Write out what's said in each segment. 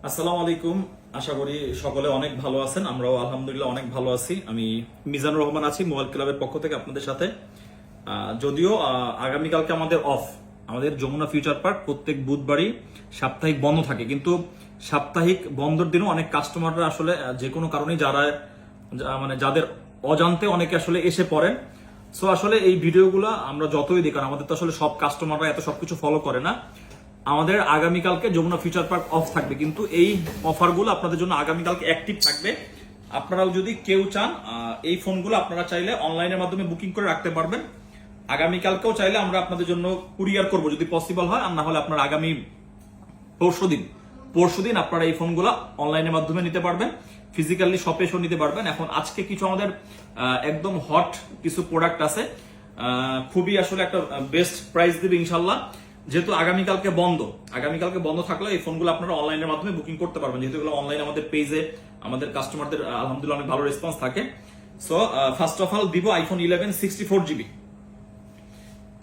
আসসালামু আলাইকুম। আশা করি সকলে অনেক ভালো আছেন। আমরাও আলহামদুলিল্লাহ অনেক ভালো আছি। আমি মিজানুর রহমান আছি মোবাইল ক্লাবের পক্ষ থেকে আপনাদের সাথে। যদিও আগামীকালকে আমাদের যমুনা ফিউচার পার্ক প্রত্যেক বুধবারই সাপ্তাহিক বন্ধ থাকে, কিন্তু সাপ্তাহিক বন্ধের দিনও অনেক কাস্টমাররা আসলে যে কোনো কারণে যাদের অজান্তে অনেকে আসলে এসে পড়েন। সো আসলে এই ভিডিওগুলো আমরা যতই দেখি, কারণ আমাদের তো আসলে সব কাস্টমাররা এত সবকিছু ফলো করে না। আমাদের আগামীকালকে যমুনা ফিউচার পার্ক অফ থাকবে, কিন্তু এই অফারগুলো আপনাদের জন্য আগামীকালকে অ্যাক্টিভ থাকবে। আপনারাও যদি কেউ চান এই ফোনগুলো আপনারা চাইলে অনলাইনের মাধ্যমে বুকিং করে রাখতে পারবেন। আগামীকালকেও চাইলে আমরা আপনাদের জন্য কুরিয়ার করব যদি পসিবল হয়, আর না হলে আপনারা আগামী পরশুদিন আপনারা এই ফোনগুলো অনলাইনের মাধ্যমে নিতে পারবেন, ফিজিক্যালি শপে এসেও নিতে পারবেন। এখন আজকে কিছু আমাদের একদম হট কিছু প্রোডাক্ট আছে, খুবই আসলে একটা বেস্ট প্রাইস দিবে ইনশাল্লাহ। যেহেতু আগামীকালকে বন্ধ থাকলে এই ফোনগুলো আপনারা অনলাইনের মাধ্যমে বুকিং করতে পারবেন, যেহেতু এগুলো অনলাইন আমাদের পেজে আমাদের কাস্টমারদের আলহামদুলিল্লাহ অনেক ভালো রেসপন্স থাকে। সো ফার্স্ট অফ অল দিব আইফোন 11 64GB।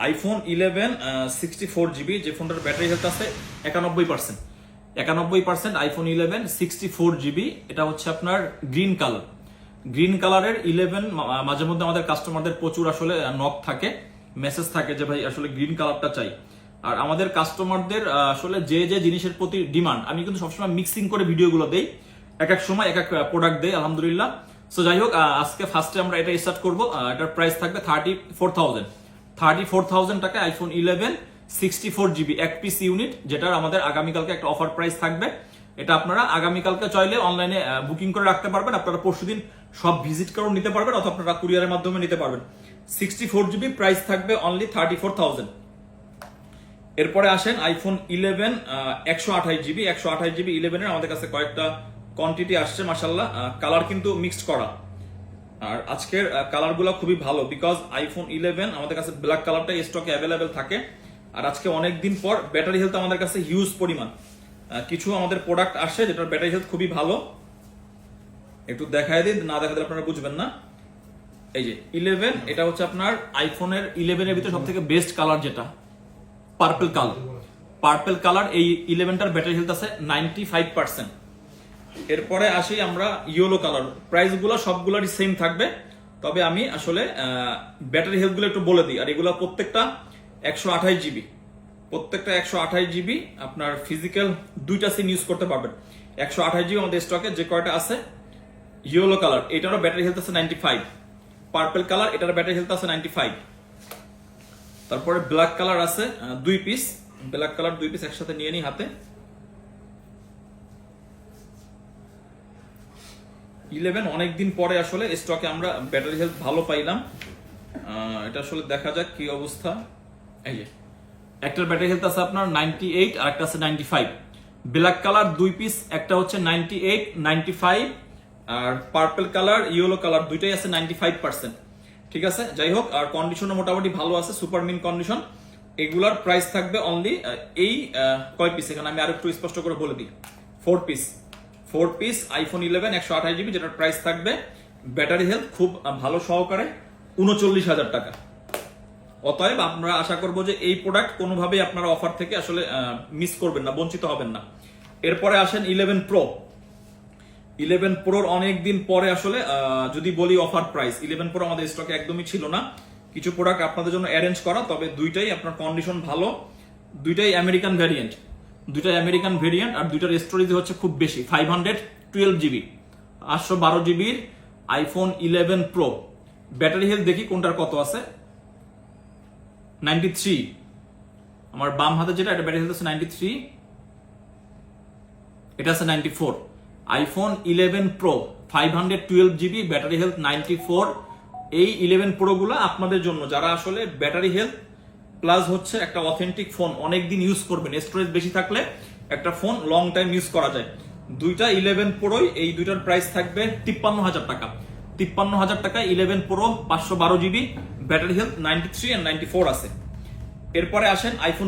আইফোন 11 64GB, যে ফোনটার ব্যাটারি হেলথ আছে 91%। আইফোন 11 64GB, এটা হচ্ছে আপনার গ্রিন কালারের 11। মাঝে মধ্যে আমাদের কাস্টমারদের প্রচুর আসলে নক থাকে, মেসেজ থাকে যে ভাই আসলে গ্রিন কালারটা চাই। আর আমাদের কাস্টমারদের আসলে যে যে জিনিসের প্রতি ডিমান্ড, আমি কিন্তু সবসময় মিক্সিং করে ভিডিওগুলো দেই, এক এক সময় এক এক প্রোডাক্ট দেই আলহামদুলিল্লাহ। সো যাই হোক, আজকে ফার্স্টে আমরা এটা স্টার্ট করবো। এটার প্রাইস থাকবে 34,000 টাকা আইফোন 11 64GB এক পিস ইউনিট, যেটার আমাদের আগামীকালকে একটা অফার প্রাইস থাকবে। এটা আপনারা আগামীকালকে চাইলে অনলাইনে বুকিং করে রাখতে পারবেন, আপনারা পরশুদিন সব ভিজিট করে নিতে পারবেন, অথবা আপনারা কুরিয়ারের মাধ্যমে নিতে পারবেন। 64GB প্রাইস থাকবে অনলি 34,000। এরপরে আসেন আইফোন 11 128GB 11 এর আমাদের কাছে কয়েকটা কোয়ান্টিটি আসছে মাশাআল্লাহ। কালার কিন্তু মিক্সড করা, আর আজকের কালারগুলো খুবই ভালো, বিকজ আইফোন 11 আমাদের কাছে ব্ল্যাক কালারটা স্টকে অ্যাভেলেবেল থাকে। আর আজকে অনেকদিন পর ব্যাটারি হেলথ আমাদের কাছে হিউজ পরিমাণ কিছু আমাদের প্রোডাক্ট আসে যেটার ব্যাটারি হেলথ খুবই ভালো। একটু দেখায় দিন, না দেখাতে আপনারা বুঝবেন না। এই যে 11, এটা হচ্ছে আপনার আইফোনের 11 এর ভিতরে সব থেকে বেস্ট কালার, যেটা পার্পল কালার। এই 11টার ব্যাটারি হেলথ আছে 95%। এরপরে আসি আমরা ইয়েলো কালার। প্রাইস গুলো সবগুলোরই সেম থাকবে, তবে আমি আসলে ব্যাটারি হেলথ গুলো একটু বলে দিই। আর এগুলো প্রত্যেকটা 128GB আপনার ফিজিক্যাল দুইটা সিম ইউজ করতে পারবেন। 128GB আমাদের স্টকে যে কয়টা আছে। ইয়েলো কালার, এটারও ব্যাটারি হেলথ আছে 95। পার্পল কালার, এটার ব্যাটারি হেলথ আছে 95। তারপরে ব্ল্যাক কালার আছে 2 পিস, ব্ল্যাক কালার 2 পিস একসাথে নিয়ে নিই হাতে। 11 অনেকদিন পরে আসলে স্টকে আমরা ব্যাটারি হেলথ ভালো পাইলাম। এটা আসলে দেখা যাক কি অবস্থা। এই যে একটার ব্যাটারি হেলথ আছে আপনার 98 আর একটা আছে 95। ব্ল্যাক কালার 2 পিস, একটা হচ্ছে 98 95, আর পার্পল কালার ইয়েলো কালার দুইটাই আছে 95%। ঠিক আছে, যাই হোক, আর কন্ডিশনও মোটামুটি ভালো আছে, সুপার মিন কন্ডিশন। এগুলার প্রাইস থাকবে অনলি এই কয় পিস, এখানে আমি আরেকটু স্পষ্ট করে বলে দিই। 4 পিস আইফোন 11 128GB, যেটার প্রাইস থাকবে ব্যাটারি হেলথ খুব ভালো সহকারে 39,000 টাকা। অতএব আমরা আশা করব যে এই প্রোডাক্ট কোনোভাবেই আপনারা অফার থেকে আসলে মিস করবেন না, বঞ্চিত হবেন না। এরপরে আসেন 11 প্রোর অনেকদিন পরে আসলে যদি বলি অফার প্রাইস। 11 প্রো আমাদের স্টকে একদমই ছিল না, কিছু প্রোডাক্ট আপনাদের জন্য অ্যারেঞ্জ করা, তবে দুইটাই আপনার কন্ডিশন ভালো, দুইটাই আমেরিকান ভ্যারিয়েন্ট। আর দুইটার স্টোরেজ হচ্ছে খুব বেশি 512GB 812GB iPhone 11 pro. Battery health দেখি কোনটার কত আছে। 93, আমার বাম হাতে যেটা, এটা ব্যাটারি হেলথ আছে 93, এটা আছে 94। IPhone 11 pro 512GB battery health 94। এই 11 প্রো গুলা আপনাদের জন্য যারা আসলে ব্যাটারি হেলথ প্লাস হচ্ছে একটা অথেন্টিক ফোন অনেকদিন ইউজ করবেন, স্টোরেজ বেশি থাকলে একটা ফোন লং টাইম ইউজ করা যায়। দুইটা 11 প্রোই, এই দুইটার প্রাইস থাকবে 53,000 টাকা। 53,000 টাকায় 11 pro 512GB battery health 93 and 94 আছে। এরপরে আসেন আইফোন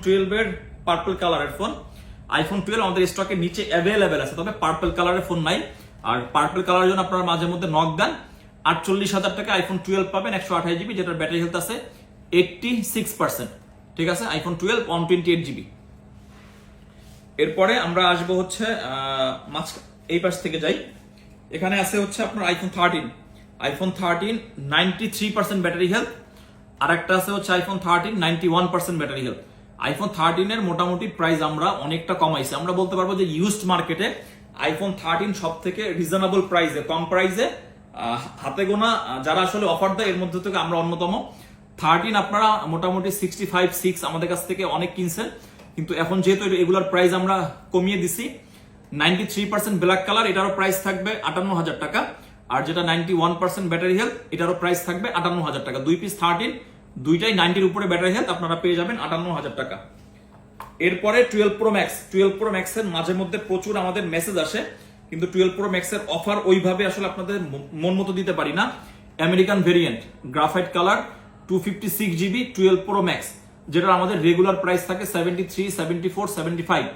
12 এর পার্পল কালারের ফোন। আইফোন 12 আমাদের স্টকে নিচে অ্যাভেলেবেল আছে, তবে পার্পল কালারের ফোন নাই। আর পার্পল কালারের জন্য আপনারা মাঝে মধ্যে নক দেন। 48,000 টাকা আইফোন 12 পাবেন 128GB, যেটার ব্যাটারি হেলথ আছে 86%। ঠিক আছে, আইফোন 12 128GB। এরপরে আমরা আসবো হচ্ছে এই পাশ থেকে যাই। এখানে আছে হচ্ছে আপনার আইফোন 13 93% ব্যাটারি হেলথ, আর একটা আছে হচ্ছে আইফোন 13 91% ব্যাটারি হেলথ। আইফোন 13 এর মোটামুটি প্রাইস আমরা অনেকটা কমাইছি। আমরা বলতে পারবো যে ইউজড মার্কেটে আইফোন 13 সব থেকে রিজনেবল প্রাইসে, কম প্রাইসে, হাতে গোনা যারা আসলে অফার দেয় এর মধ্যে থেকে আমরা অন্যতম। 13 আপনারা মোটামুটি 65-6 আমাদের কাছ থেকে অনেক কিনছেন, কিন্তু এখন যেহেতু এগুলার প্রাইস আমরা কমিয়ে দিছি, 93% ব্ল্যাক কালার এটারও প্রাইস থাকবে 58,000 টাকা, আর যেটা 91% ব্যাটারি হেলথ এটারও প্রাইস থাকবে 58,000 টাকা। 2 পিস 13 দুইটাই 90 এর উপরে ব্যাটারি হেলথ আপনারা পেয়ে যাবেন 58,000 টাকা। এরপরে 12 প্রো ম্যাক্স এর মাঝে মধ্যে প্রচুর আমাদের মেসেজ আসে, কিন্তু 12 প্রো ম্যাক্স এর অফার ওইভাবে আসলে আপনাদের মন মতো দিতে পারি না। American variant graphite colour 256 GB 12 pro max, যেটা আমাদের রেগুলার প্রাইস থাকে 73, 74, 75,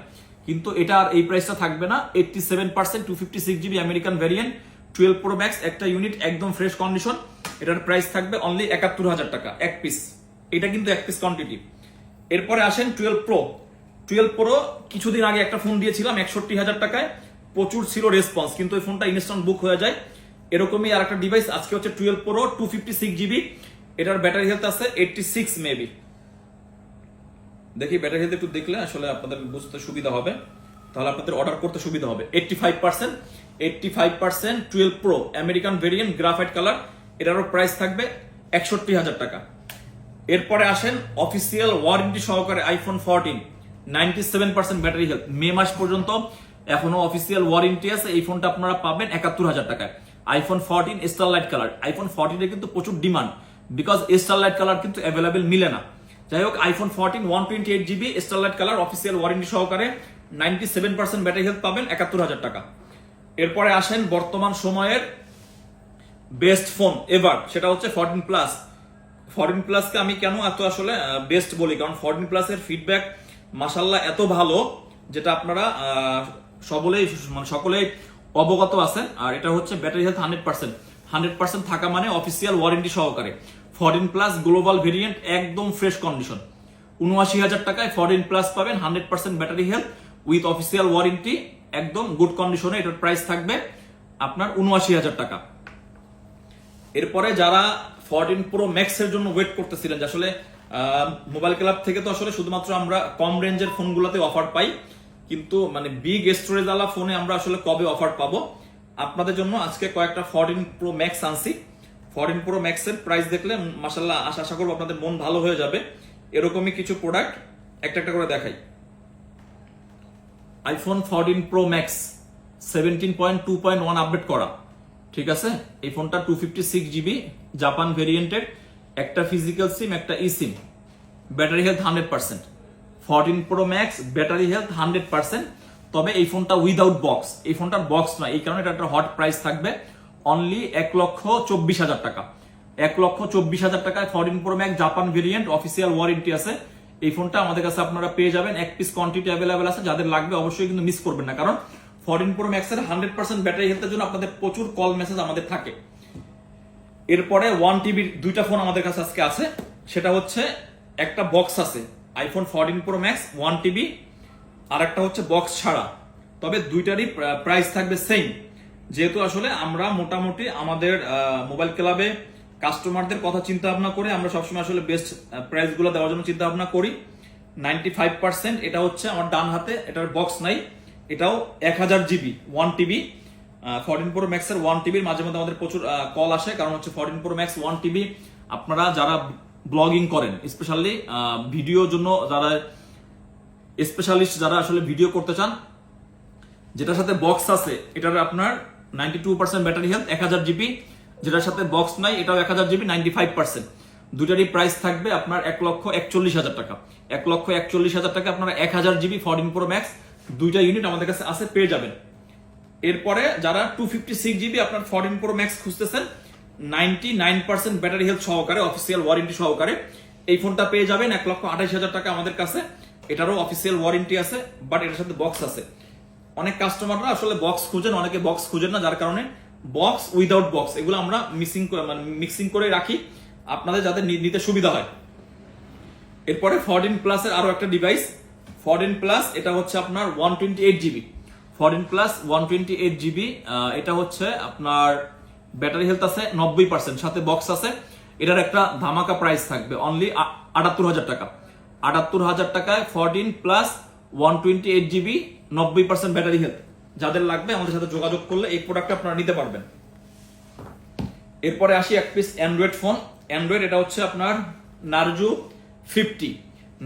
কিন্তু এটা আর এই প্রাইসটা থাকবে না। 87% 256 GB American variant 12 pro max একটা ইউনিট একদম ফ্রেশ কন্ডিশন, এটার প্রাইস থাকবে অনলি 71,000 টাকা এক পিস। এটা কিন্তু এক পিস কোয়ান্টিটি। এরপরে আসেন 12 প্রো কিছুদিন আগে একটা ফোন দিয়েছিলাম 61,000 টাকায়, প্রচুর ছিল রেসপন্স, কিন্তু ওই ফোনটা ইনস্ট্যান্ট বুক হয়ে যায়। এরকমই আর একটা ডিভাইস আজকে হচ্ছে 12 প্রো 256 জিবি, এটার ব্যাটারি হেলথ আছে 86 মেবি। দেখি ব্যাটারি হেলথ একটু দেখলে আসলে আপনাদের বুঝতে সুবিধা হবে, তাহলে আপনাদের অর্ডার করতে সুবিধা হবে। 85% 12 pro American variant graphite colour, এটারও প্রাইস থাকবে 61,000 টাকা। এরপরে আসেন অফিসিয়াল ওয়ারেন্টি সহকারে আইফোন 14 97% ব্যাটারি হেলথ, মে মাস পর্যন্ত এখনো অফিসিয়াল ওয়ারেন্টি আছে। এই ফোনটা আপনারা পাবেন 71,000 টাকায়। আইফোন 14 স্টারলাইট কালার, আইফোন 14 এর কিন্তু প্রচুর ডিমান্ড, বিকজ স্টারলাইট কালার কিন্তু অ্যাভেলেবেল মিলে না। যাই হোক, iPhone 14 128 GB starlight colour official warranty সহকারে 97% ব্যাটারি হেলথ পাবেন 71,000 টাকা। এরপরে আসেন বর্তমান সময়ের বেস্ট ফোন এভার, সেটা হচ্ছে 14 প্লাস। 14 প্লাসকে আমি কেন এত আসলে বেস্ট বলি, কারণ 14 প্লাসের ফিডব্যাক মাশাল্লাহ এত ভালো, যেটা আপনারা সকলেই অবগত আছেন। আর এটা হচ্ছে ব্যাটারি হেলথ 100% থাকা মানে অফিসিয়াল ওয়ারেন্টি সহকারে। 14 প্লাস গ্লোবাল ভেরিয়েন্ট একদম ফ্রেশ কন্ডিশন, 79,000 টাকায় 14 প্লাস পাবেন 100% battery health with official warranty, একদম গুড কন্ডিশনে। এটার প্রাইস থাকবে আপনার 79,000 টাকা। এরপরে যারা 14 প্রো ম্যাক্স এর জন্য ওয়েট করতেছিলেন, যে আসলে মোবাইল ক্লাব থেকে তো আসলে শুধুমাত্র আমরা কম রেঞ্জের ফোনগুলোতে অফার পাই, কিন্তু মানে বিগ স্টোরেজ আলা ফোনে আমরা আসলে কবে অফার পাবো, আপনাদের জন্য আজকে কয়েকটা 14 প্রো ম্যাক্স আনছি। 14 প্রো ম্যাক্স এর প্রাইস দেখলে মাশাআল্লাহ আশা করবো আপনাদের মন ভালো হয়ে যাবে। এরকমই কিছু প্রোডাক্ট একটা একটা করে দেখাই। আইফোন 14 প্রো ম্যাক্স 17.2.1 আপডেট করা, ঠিক আছে। এই ফোনটা 256 জিবি জাপান ভেরিয়েন্টের, একটা ফিজিক্যাল সিম একটা eSIM, battery health 100%। 14 Pro Max battery health 100%, তবে এই ফোনটা উইদাউট বক্স, এই ফোনটার বক্স নয়, এই কারণে এটা একটা হট প্রাইস থাকবে অনলি 1,24,000 টাকা। 1,24,000 টাকায় 14 Pro max Japan variant official warranty আছে। এই ফোনটা আমাদের কাছে আপনারা পেয়ে যাবেন, এক পিস কোয়ান্টিটি অ্যাভেলেবেল আছে, যাদের লাগবে অবশ্যই কিন্তু মিস করবেন না, কারণ 14 প্রো ম্যাক্স এর 100% ব্যাটারি হেলথের জন্য আপনাদের প্রচুর কল মেসেজ আমাদের থাকে। এরপরে 1 টিবির দুইটা ফোন আমাদের কাছে আজকে আছে, সেটা হচ্ছে একটা বক্স আছে আইফোন 14 প্রো ম্যাক্স 1 টিবি, আর একটা হচ্ছে বক্স ছাড়া, তবে দুইটারই প্রাইস থাকবে সেম। যেহেতু আসলে আমরা মোটামুটি আমাদের মোবাইল ক্লাবে কাস্টমারদের কথা চিন্তা ভাবনা করে আমরা সবসময় আসলে বেস্ট প্রাইস গুলো দেওয়ার জন্য চিন্তা ভাবনা করি। 95% এটা হচ্ছে আমার ডান হাতে, এটার বক্স নাই, এটাও 1000 জিবি 1 টিবি। 14 প্রো ম্যাক্স এর 1 টিবির মাঝে মধ্যে আমাদের প্রচুর কল আসে, কারণ হচ্ছে 14 প্রো ম্যাক্স 1 টিবি আপনারা যারা ব্লগিং করেন, স্পেশালি ভিডিওর জন্য যারা স্পেশালিস্ট, যারা আসলে ভিডিও করতে চান, যেটার সাথে বক্স আছে এটার আপনার 92% ব্যাটারি হেলথ 1000 জিবি, যেটার সাথে বক্স নাই এটাও 1000 জিবি 95%। দুইটারই প্রাইস থাকবে আপনার 1,41,000 টাকা। 1,41,000 টাকা আপনারা 1000 জিবি 14 প্রো ম্যাক্স দুইটা ইউনিট আমাদের কাছে আছে, পেয়ে যাবেন। এরপরে যারা 256 জিবি আপনার 14 প্রো ম্যাক্স খুঁজতেছেন 99% ব্যাটারি হেলথ সহকারে অফিসিয়াল ওয়ারেন্টি সহকারে, এই ফোনটা পেয়ে যাবেন 1,28,000 টাকা আমাদের কাছে। এটারও অফিসিয়াল ওয়ারেন্টি আছে, বাট এটার সাথে বক্স আছে। অনেক কাস্টমাররা আসলে বক্স খুঁজেন, অনেকে বক্স খুঁজেন না, যার কারণে বক্স উইদাউট বক্স এগুলো আমরা মিক্সিং করে রাখি আপনাদের যাতে নিতে সুবিধা হয়। এরপরে 14 প্লাস এর আরো একটা ডিভাইস 14 প্লাস এটা হচ্ছে আপনার 128 জিবি। 14 প্লাস 128 জিবি, এটা হচ্ছে আপনার ব্যাটারি হেলথ আছে 90%, সাথে বক্স আছে। এটার একটা ধামাকা প্রাইস থাকবে অনলি 78,000 টাকা। 78,000 টাকায় 14 প্লাস 128 জিবি 90% ব্যাটারি হেলথ। যাদের লাগবে আমাদের সাথে যোগাযোগ করলে এই প্রোডাক্টটা আপনারা নিতে পারবেন। এরপরে আসি এক পিস অ্যান্ড্রয়েড ফোন। অ্যান্ড্রয়েড এটা হচ্ছে আপনার নারজো 50।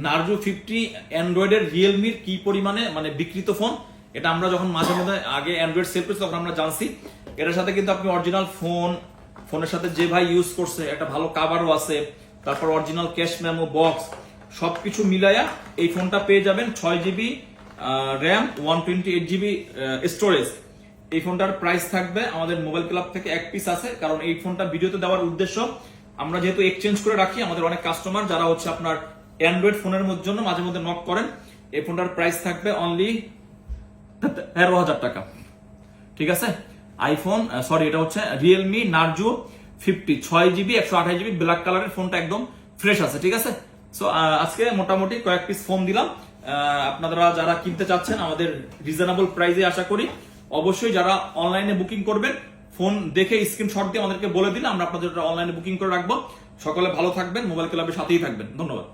নারজো 50 অ্যান্ড্রয়েডের রিয়েলমির কি পরিমাণে মানে বিক্রিত ফোন, এটা আমরা যখন মাঝে মধ্যে আগে অ্যান্ড্রয়েড সেল করছি তখন আমরা জানছি। এটার সাথে কিন্তু আপনি অরিজিনাল ফোনের সাথে যে ভাই ইউজ করছে একটা ভালো কাভারও আছে, তারপর অরিজিনাল ক্যাশ মেমো বক্স সবকিছু মিলায়া এই ফোনটা পেয়ে যাবেন 6 জিবি র্যাম 128 জিবি স্টোরেজ। এই ফোনটার প্রাইস থাকবে আমাদের মোবাইল ক্লাব থেকে এক পিস আছে, কারণ এই ফোনটা ভিডিওতে দেওয়ার উদ্দেশ্য আমরা যেহেতু এক্সচেঞ্জ করে রাখি, আমাদের অনেক কাস্টমার যারা হচ্ছে আপনার অ্যান্ড্রয়েড ফোনের জন্য মাঝে মধ্যে নক করেন। এই ফোনটার প্রাইস থাকবে অনলি 13,000 টাকা। ঠিক আছে, আইফোন সরি এটা হচ্ছে Realme Narzo 50 6 GB 128 GB black কালারের ফোনটা একদম ফ্রেশ আছে। ঠিক আছে, সো আজকে মোটামুটি কয়েক পিস ফোন দিলাম। আপনারা যারা কিনতে চাচ্ছেন আমাদের রিজনেবল প্রাইসে আশা করি। অবশ্যই যারা অনলাইনে বুকিং করবেন ফোন দেখে স্ক্রিনশট দিয়ে আমাদেরকে বলে দিলে আমরা আপনাদের অনলাইনে বুকিং করে রাখবো। সকলে ভালো থাকবেন, মোবাইল ক্লাবের সাথেই থাকবেন। ধন্যবাদ।